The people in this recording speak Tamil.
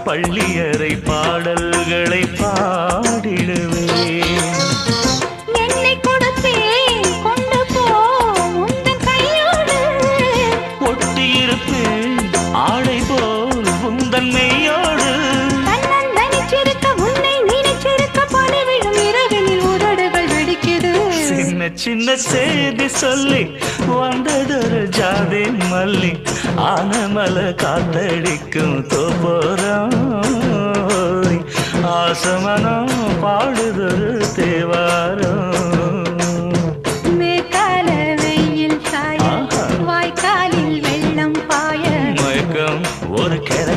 பள்ளியறை பாடல்களை பாடிடுவேன். என்னை கொடுத்தேன் கொண்டு போ உந்தன் கையோடு, ஒட்டியிருப்பேன் ஆடை போல் உந்தன் மெய்யோடு. நினைச்சிருக்க உன்னை நினைச்சிருக்க பணி விழும் இரவினில் உதடுகள் வெடிக்குது. சின்ன சின்ன செய்தி சொல்லி வந்ததொரு ஜாதி மல்லி, ஆனமல காத்தடிக்கும் தோப்போரம் ஆசமனம்